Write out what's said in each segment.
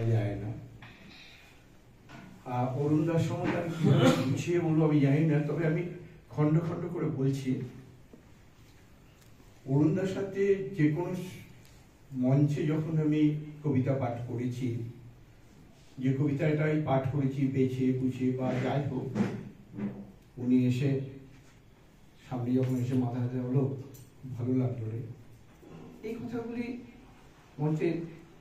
বলা যায় না। অরুণদার সম্বন্ধে আমি গুছিয়ে বলবো আমি জানি না, তবে আমি খণ্ড খণ্ড করে বলছি। অরুণদার সাথে যে কোনো মঞ্চে যখন আমি কবিতা পাঠ করেছি, যে কবিতাটাই পাঠ করেছি বেছে বুঝে বা যাই হোক, উনি এসে সামনে যখন এসে মাথা হাতে হলো ভালো লাগলো রে, এই কথাগুলি মঞ্চে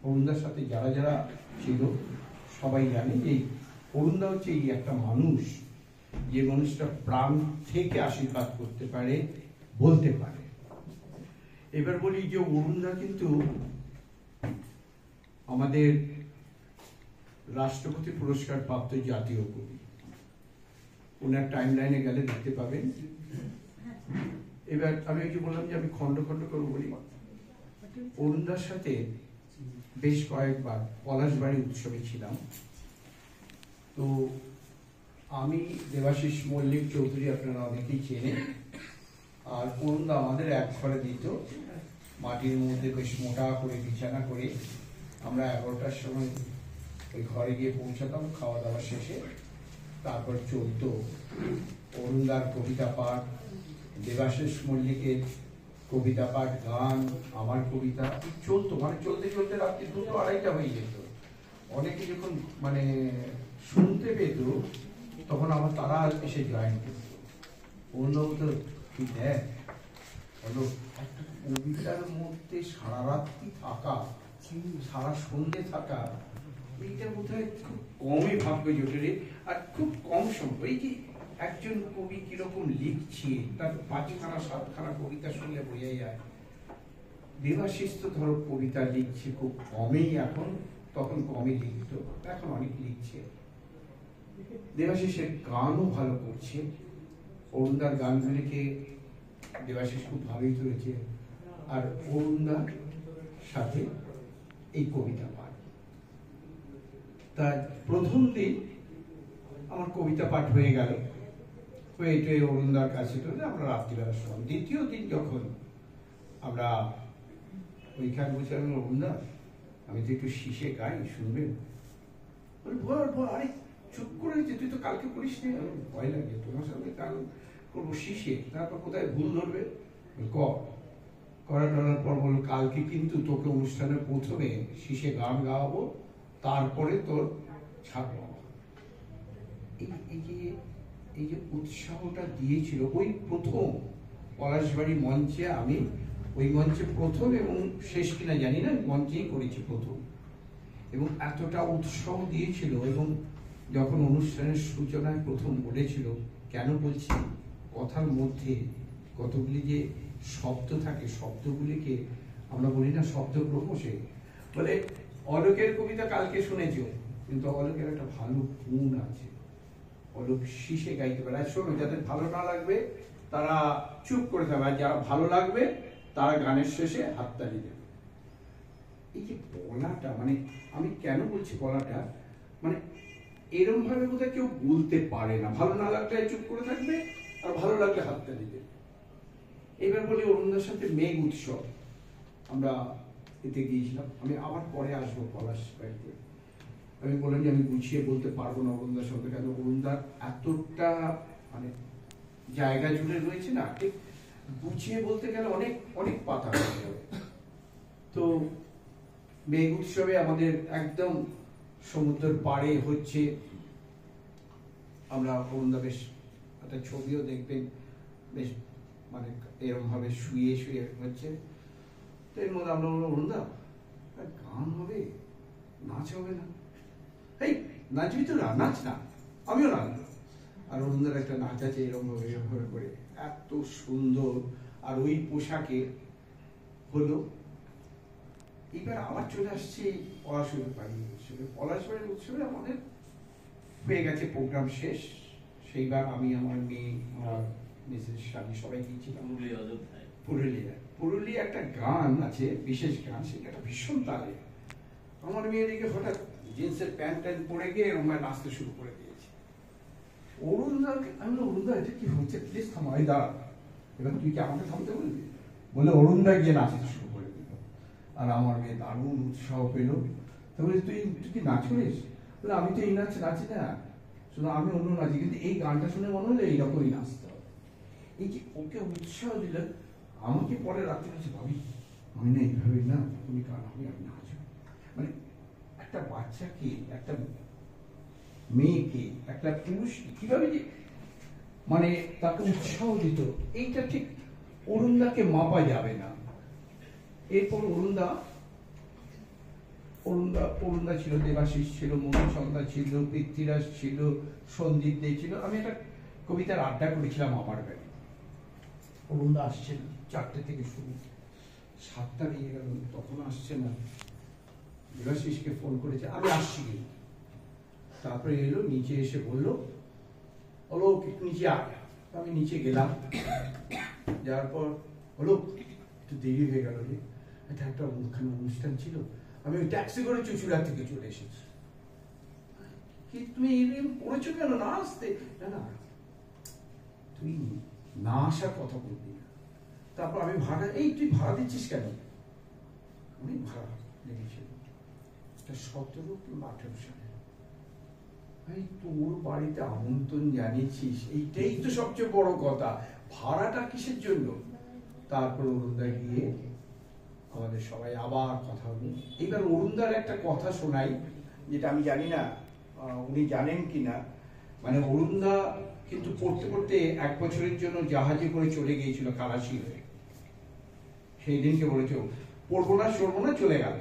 অরুণদার সাথে যারা যারা ছিল সবাই জানে যে অরুণদা হচ্ছে এই একটা মানুষ, যে মানুষটা প্রাণ থেকে আশীর্বাদ করতে পারে, বলতে পারে। এবার বলি যে অরুণদা কিন্তু আমাদের রাষ্ট্রপতি পুরস্কার প্রাপ্ত জাতীয় কবি। ওনার টাইম লাইনে গেলে দেখতে পাবেন। এবার আমি ওই যে বললাম যে আমি খণ্ড খণ্ড করে বলি, অরুণদার সাথে বেশ কয়েকবার পলাশবাড়ি উৎসবে ছিলাম। তো আমি দেবাশিস মল্লিক চৌধুরী আপনারা অনেকেই চেনেন, আর অরুণদা আমাদের এক ঘরে দিত, মাটির মধ্যে বেশ মোটা করে বিছানা করে আমরা 11টার সময় ওই ঘরে গিয়ে পৌঁছাতাম খাওয়া দাওয়া শেষে। তারপর চলতো অরুণদার কবিতা পাঠ, দেবাশিস মল্লিকের কবিতা পাঠ, গান, আমার কবিতা চলতো। মানে চলতে চলতে রাত্রি 2টো 2:30 হয়ে যেত। অনেকে যখন মানে শুনতে পেত তখন আমার তারা এসে জয়েন করত। অরুণবাবু তো কি দেখ হলো, একটা কবিতার মধ্যে সারা রাত্রি থাকা, সারা সন্ধ্যে থাকা, এইটা বোধ হয় খুব কমই ভাগ্য জোটে রে। আর খুব কম সম্ভব। এই যে একজন কবি কিরকম লিখছে, তার 5খানা 7খানা কবিতা শুনলে বোঝা যায়। দেবাশিস তো ধরো কবিতা লিখছে খুব কমই এখন, তখন কমই লিখতো, এখন অনেক লিখছে। দেবাশিসের গানও ভালো করছে, অরুণদার গানগুলিকে দেবাশিস খুব ভালোই তুলেছে। আর অরুণদার সাথে এই কবিতা পাঠ, তার প্রথম দিন আমার কবিতা পাঠ হয়ে গেল, হয়ে অরুণদার কাছে আমরা রাত্রিবেলা শুনলাম। দ্বিতীয় দিন যখন আমরা ওইখানে বসে, আমি অরুণদা আমি তো একটু শিশে গাই, শুনবেন? আরে চুপ করে যে তুই তো কালকে করিস নি। ভয় লাগে, তোমার সঙ্গে গান করবো শিশে, তারপর কোথায় ভুল ধরবে। করার পর বললো কালকে কিন্তু তোকে অনুষ্ঠানের প্রথমে শিশে গান গাওয়াবো, তারপরে তোর ছাড়বো। এই যে উৎসাহটা দিয়েছিল ওই প্রথম পলাশবাড়ি মঞ্চে, আমি ওই মঞ্চে প্রথম এবং শেষ কিনা জানি না, মঞ্চেই করেছি প্রথম, এবং এতটা উৎসাহ দিয়েছিল। এবং যখন অনুষ্ঠানের সূচনায় প্রথম বলেছিল, কেন বলছি, কথার মধ্যে কতগুলি যে শব্দ থাকে, শব্দগুলিকে আমরা বলি না শব্দ প্রকোষে, বলে অলোকের কবিতা কালকে শুনেছ, কিন্তু অলোকের একটা ভালো গুণ আছে, অলোক শিশে গাইতে পারে। শোনো, যাদের ভালো না লাগবে তারা চুপ করে থাকবে, আর যারা ভালো লাগবে তারা গানের শেষে হাততালি দেবে। এই যে বলাটা, মানে আমি কেন বলছি বলাটা, মানে এরকম ভাবে বোধহয় কেউ বলতে পারে না, ভালো না লাগলে চুপ করে থাকবে, আর ভালো লাগলে হাততালি দেবে। এবার বলি অরুণদার সাথে মেঘ উৎসব আমরা এতে গিয়েছিলাম। আমি আবার পরে আসবো পলাশ বাড়িতে। আমি বললাম যে আমি গুছিয়ে বলতে পারবো না অরুণদার সঙ্গে, কেন অরুণদার এতটা মানে জায়গা জুড়ে রয়েছে না, ঠিক গুছিয়ে বলতে গেলে অনেক অনেক পাতা হয়ে যাবে। তো মেঘ উৎসবে আমাদের একদম সমুদ্রের পাড়ে হচ্ছে, আমরা অরুণদা বেশ একটা ছবিও দেখবেন, বেশ মানে এরকম ভাবে শুয়ে শুয়ে হচ্ছে। তো এর মধ্যে আমরা বললাম অরুণদা গান হবে, নাচ হবে না? এই নাচবি তো, নাচ না, আমিও নাচবো। আর অরুণদার একটা নাচ আছে এরকম ভাবে করে, এত সুন্দর, আর ওই পোশাকে হলো। এবার আবার চলে আসছে পলাশবাড়ি উৎসবে। পলাশবাড়ির উৎসবে আমাদের হয়ে গেছে প্রোগ্রাম শেষ। সেইবার আমি, আমার মেয়ে, আমার মিসেস স্বামী সবাই গিয়েছিলাম পুরুলিয়া। একটা গান আছে, বিশেষ গান, সেটা একটা ভীষণ তালে। আমার মেয়ে দিকে হঠাৎ জিন্সের প্যান্ট ট্যান্ট পরে গিয়ে এরকম নাচতে শুরু করে দিয়েছে। অরুণদাকে আমি অরুণদা এটা কি হচ্ছে, প্লিজ থামো, এই দাঁড়া। এবার তুই কি আমাকে থামতে বলবি? বলে অরুণদা গিয়ে নাচতে শুরু করে দিল। আর আমার মেয়ে দারুণ উৎসাহ পেল। তারপরে তুই কি নাচ করিস? বলে আমি তো এই নাচ নাচি না, শুধু আমি অন্য নাচি, কিন্তু এই গানটা শুনে মনে হলো এইরকমই নাচতে হবে। এই যে ওকে উৎসাহ দিলেন, আমাকে পরে রাত্রে কাছে ভাবি আমি না এইভাবে না তুমি গান হবে, আমি নাচবো। মানে একটা বাচ্চাকে, একটা মেয়েকে, একটা পুরুষকে কিভাবে যে মানে তাকে উৎসাহ দিত, এইটা ঠিক অরুণদাকে মাপা যাবে না। এরপর অরুণদা ছিল, দেবাশিস ছিল, মধুসন্ধ্যা ছিল, পৃথ্বীরাজ ছিল, সন্দীপ দে ছিল। আমি একটা কবিতার আড্ডা করেছিলাম আমার বাড়ি। অরুণদা আসছেন 4টে থেকে শুরু, 7টা বেজে গেল, তখন আসছে না। দেবাশিসকে ফোন করেছে, আমি আসছি কিন্তু। তারপরে এলো, নিচে এসে বললো হলো একটু নিচে আয়। আমি নিচে গেলাম, যাওয়ার পর হলো একটু দেরি হয়ে গেল রে, এটা একটা অনুষ্ঠান ছিল, আমি ওই ট্যাক্সি করে চুচুড়া থেকে চলে এসেছি। কি তুমি এরকম পড়েছো কেন, না আসতে? না তুই না আসার কথা বলবি না। তারপর আমি ভাড়া, এই তুই ভাড়া দিচ্ছিস কেন? আমি ভাড়া লেগেছিল 17 কিংবা 18 সালে। ভাই তোর বাড়িতে আমন্ত্রণ জানিয়েছিস, এইটাই তো সবচেয়ে বড় কথা, ভাড়াটা কিসের জন্য? তারপর অরুণদা গিয়ে আমাদের সবাই আবার কথা হলো। এবার অরুণদার একটা কথা শোনাই, যেটা আমি জানি না উনি জানেন কিনা। মানে অরুণদা কিন্তু পড়তে পড়তে 1 বছরের জন্য জাহাজে করে চলে গিয়েছিল কারাচি হয়ে। সেই দিনকে বলেছে পড়বো না, সরবো না, চলে গেল।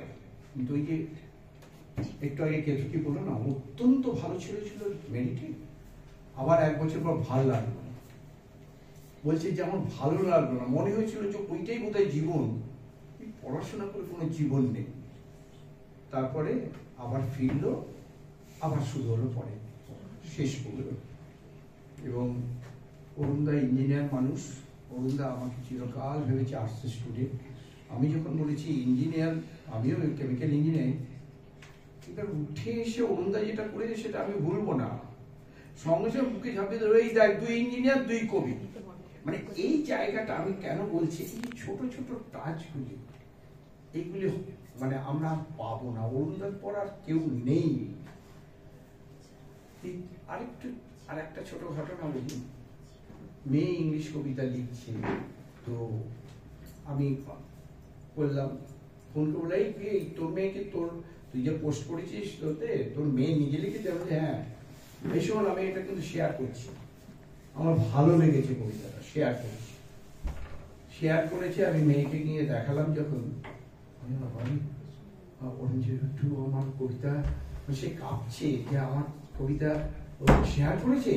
কিন্তু ওই যে একটু আগে কেতকি বললো না, অত্যন্ত ভালো ছিল মেডিটেট। আবার 1 বছর পর ভালো লাগলো না, বলছে যে আমার ভালো লাগলো না, মনে হয়েছিল যে ওইটাই বোধহয় জীবন, পড়াশোনা করে কোনো জীবন নেই। তারপরে আবার ফিরলো, আবার শুরু হলো, পরে শেষ করলো। এবং অরুণদা ইঞ্জিনিয়ার মানুষ। অরুণদা আমাকে চিরকাল ভেবেছে আর্টস স্টুডেন্ট। আমি যখন বলেছি ইঞ্জিনিয়ার, আমিও কেমিক্যাল ইঞ্জিনিয়ারিং, এবার উঠে এসে অরুণদা যেটা করেছে সেটা আমি ভুলবো না। সঙ্গে সঙ্গে বুকে ঝাঁপিয়ে ধরে, এই দেখ 2 ইঞ্জিনিয়ার 2 কবি। মানে এই জায়গাটা আমি কেন বলছি, এই ছোট ছোট টাচগুলি, এইগুলি মানে আমরা পাবো না, অরুণদার পর আর কেউ নেই। আরেকটা ছোট ঘটনা বলি। মেয়ে ইংলিশ কবিতা লিখছে, তো আমি বললাম, ফোন করে বলে, এই তোর মেয়েকে, তুই যে পোস্ট করেছিস তোর মেয়ে নিজে লিখেছে? হ্যাঁ। এই শোন, আমি এটা কিন্তু শেয়ার করছি, আমার ভালো লেগেছে কবিতাটা, শেয়ার করছি। শেয়ার করেছে, আমি মেয়েকে নিয়ে দেখালাম যখন, আমার কবিতা, সে কাঁপছে যে আমার কবিতা শেয়ার করেছে।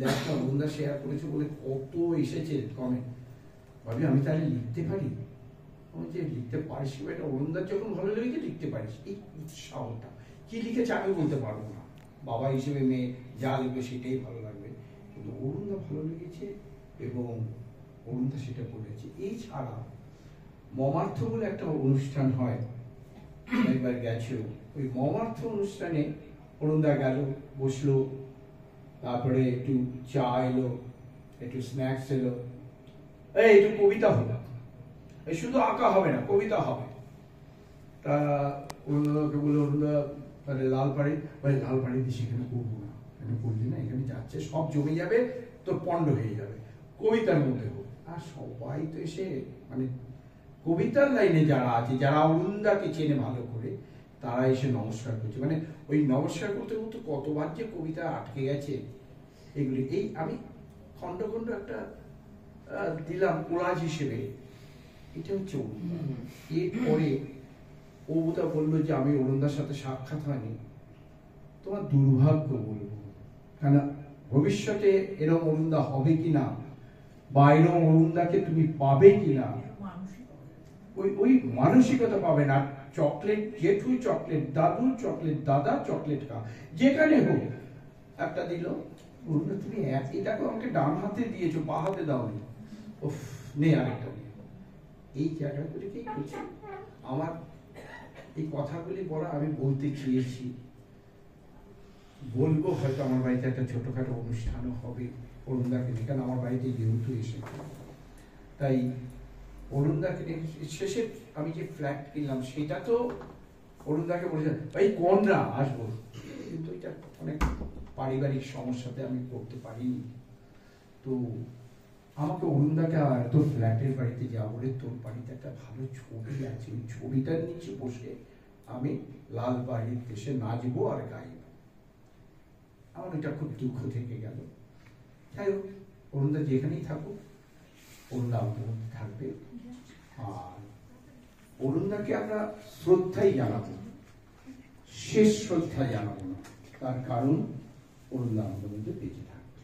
দেখলাম অরুণদা শেয়ার করেছে বলে কত এসেছে কমেন্ট। ভাবি আমি তাহলে লিখতে পারি? যে লিখতে পারিস, এটা অরুণদার যখন ভালো লেগেছে লিখতে পারিস। এই উৎসাহটা, কি লিখেছে আমি বলতে পারবো না, বাবা হিসেবে মেয়ে যা লিখবে সেটাই ভালো লাগবে, কিন্তু অরুণদা ভালো লেগেছে এবং অরুণদা সেটা বলেছে। এই ছাড়া মমার্থ বলে একটা অনুষ্ঠান হয়, একবার গেছো, ওই মমার্থ অনুষ্ঠানে অরুণদা গেল, বসলো, তারপরে একটু চা এলো, একটু স্ন্যাক্স এলো, একটু কবিতা হলো, এই শুধু আঁকা হবে না, কবিতা হবে। তা অরুণদাকে বলে, অরুণদা তাহলে লালপাড়ি দিয়ে সেখানে করবো না, এখানে করলি না, এখানে যাচ্ছে সব জমে যাবে, তোর পণ্ড হয়ে যাবে, কবিতার মধ্যে হোক। আর সবাই তো এসে মানে কবিতার লাইনে যারা আছে, যারা অরুণদাকে চেনে ভালো করে, তারা এসে নমস্কার করছে। মানে ওই নমস্কার করতে করতে কতবার যে কবিতা আটকে গেছে এগুলি। এই আমি খন্ড খন্ড একটা দিলাম কোলাজ হিসেবে, এটা হচ্ছে অরুণদা। এরপরে ও বোধহয় বললো যে আমি অরুণদার সাথে সাক্ষাৎ হয়নি, তোমার দুর্ভাগ্য বলবো, কেন ভবিষ্যতে এরকম অরুণদা হবে কিনা, বা এরকম অরুণদাকে তুমি পাবে কিনা, ওই মানসিকতা পাবে না। চকলেট জেঠু চকলেট, দাদু চকলেট, দাদা চকলেট খা, যেখানে হোক একটা দিল, অরুণদা তুমি এটাকে আমাকে ডান হাতে দিয়েছো, বা হাতে দাওনি, উফ নে আরেকটা। এই জায়গাগুলিকেই করছি। আমার এই কথাগুলি বলা, আমি বলতে চেয়েছি, বলবো হয়তো আমার বাড়িতে একটা ছোটখাটো অনুষ্ঠানও হবে অরুণদাকে নিয়ে, কারণ আমার বাড়িতে যেহেতু এসেছে, তাই অরুণদাকে শেষে আমি যে ফ্ল্যাট কিনলাম সেটা তো অরুণদাকে বলেছেন এই কোন না আসবো, কিন্তু এটা অনেক পারিবারিক সমস্যাতে আমি করতে পারিনি। তো আমাকে অরুণদাকে এত ফ্ল্যাটের বাড়িতে যা বলে, তোর বাড়িতে একটা ভালো ছবি আছে, ওই ছবিটার নিচে বসে আমি লাল বাড়ির দেশে নাচবো আর গাইব। আমার এটা খুব দুঃখ থেকে গেল। যাই হোক, অরুণদা যেখানেই থাকুক, অরুণদা আমাদের মধ্যে থাকবে। আর অরুণদাকে আমরা শ্রদ্ধাই জানাবো, শেষ শ্রদ্ধা জানাবো না, তার কারণ অরুণদা আমাদের মধ্যে বেঁচে থাকবে।